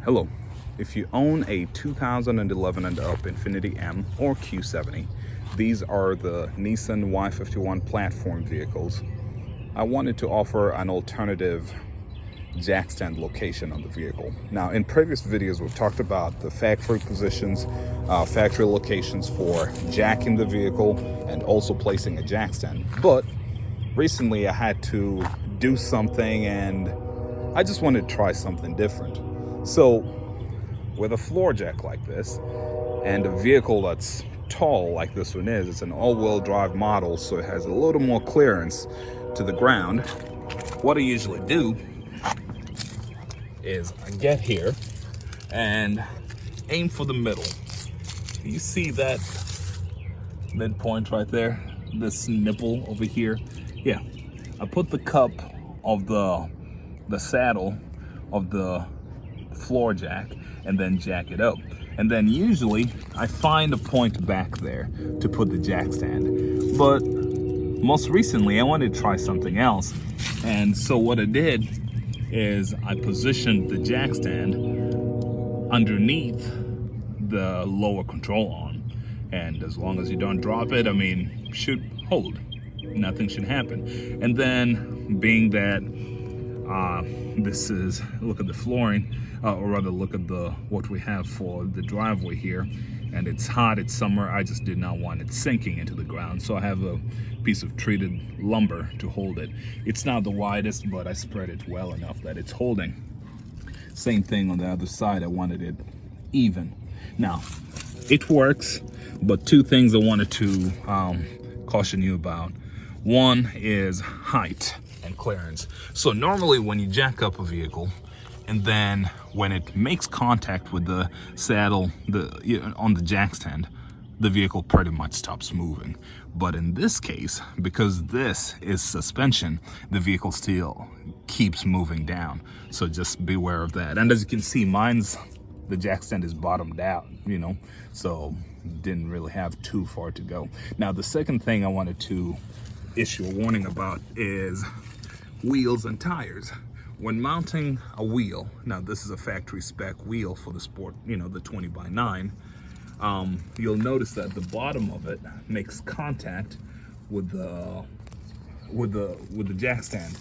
Hello. If you own a 2011 and up Infiniti M or Q70, these are the Nissan Y51 platform vehicles. I wanted to offer an alternative jack stand location on the vehicle. Now, in previous videos, we've talked about the factory positions, factory locations for jacking the vehicle and also placing a jack stand. But recently I had to do something and I just wanted to try something different. So with a floor jack like this and a vehicle that's tall like this one is, it's an all-wheel drive model, so it has a little more clearance to the ground. What I usually do is I get here and aim for the middle. You see that midpoint right there, this nipple over here? Yeah, I put the cup of the saddle of the floor jack and then jack it up, and then usually I find a point back there to put the jack stand. But most recently I wanted to try something else, and so what I did is I positioned the jack stand underneath the lower control arm, and as long as you don't drop it, I mean, should hold, nothing should happen. And then being that this is, look at the flooring, or rather look at what we have for the driveway here, and it's hot, it's summer, I just did not want it sinking into the ground, so I have a piece of treated lumber to hold it. It's not the widest, but I spread it well enough that it's holding. Same thing on the other side, I wanted it even. Now, it works, but two things I wanted to caution you about. One is height and clearance. So normally when you jack up a vehicle, and then when it makes contact with the saddle on the jack stand, the vehicle pretty much stops moving. But in this case, because this is suspension, the vehicle still keeps moving down. So just beware of that. And as you can see, the jack stand is bottomed out, so didn't really have too far to go. Now, the second thing I wanted to issue a warning about is wheels and tires. When mounting a wheel, now this is a factory spec wheel for the Sport, the 20x9, you'll notice that the bottom of it makes contact with the jack stand.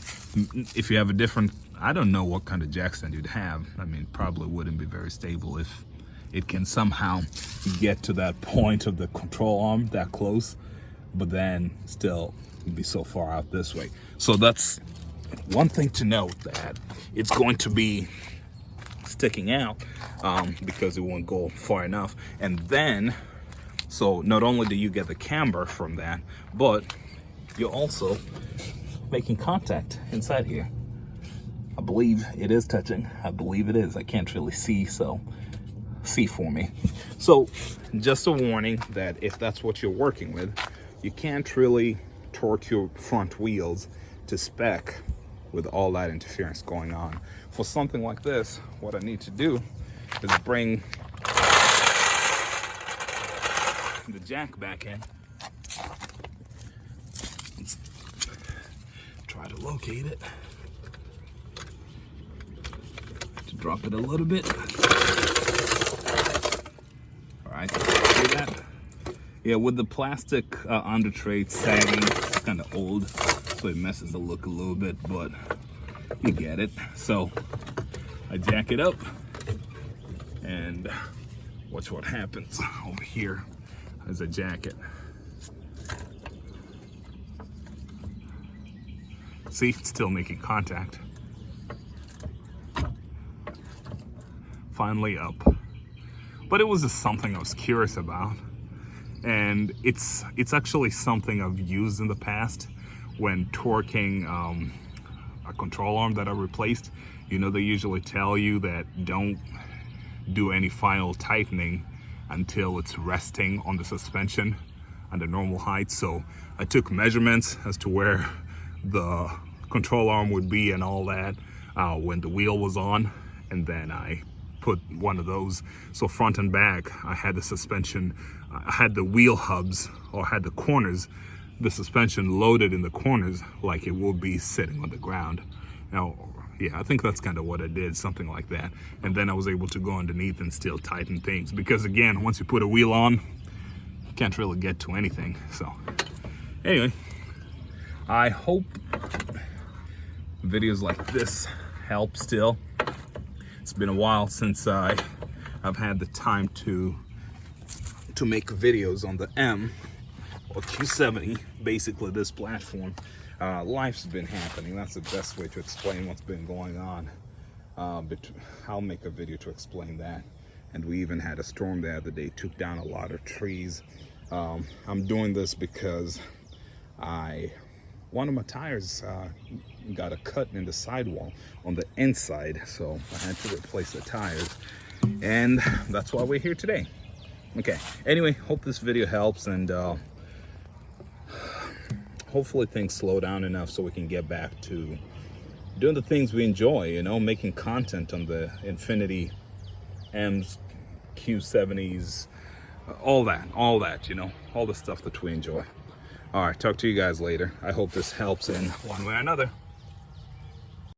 If you have a different, I don't know what kind of jack stand you'd have. I mean, probably wouldn't be very stable if it can somehow get to that point of the control arm that close, but then still be so far out this way. So that's one thing to note, that it's going to be sticking out because it won't go far enough. And then, so not only do you get the camber from that, but you're also making contact inside here. I believe it is touching. I believe it is. I can't really see, so see for me. So just a warning that if that's what you're working with, you can't really torque your front wheels to spec with all that interference going on. For something like this, what I need to do is bring the jack back in. Let's try to locate it. To drop it a little bit. All right, see that? Yeah, with the plastic under tray sagging, it's kind of old, so it messes the look a little bit, but you get it. So I jack it up and watch what happens over here as I jack it. See, it's still making contact. Finally up. But it was just something I was curious about. And it's actually something I've used in the past when torquing a control arm that I replaced. They usually tell you that don't do any final tightening until it's resting on the suspension under normal height. So I took measurements as to where the control arm would be and all that when the wheel was on, and then I put one of those. So front and back, I had the suspension, I had the wheel hubs, or had the corners, the suspension loaded in the corners like it will be sitting on the ground. Now, Yeah, I think that's kind of what I did, something like that. And then I was able to go underneath and still tighten things, because again, once you put a wheel on, you can't really get to anything. So anyway, I hope videos like this help still. It's been a while since I've had the time to make videos on the M or Q70, basically this platform. Life's been happening. That's the best way to explain what's been going on. But I'll make a video to explain that. And we even had a storm the other day, took down a lot of trees. I'm doing this because one of my tires got a cut in the sidewall on the inside, so I had to replace the tires, and that's why we're here today. Okay, anyway, hope this video helps, and hopefully things slow down enough so we can get back to doing the things we enjoy, you know, making content on the Infiniti M's, Q70s, all that, you know, all the stuff that we enjoy. All right, talk to you guys later. I hope this helps in one way or another.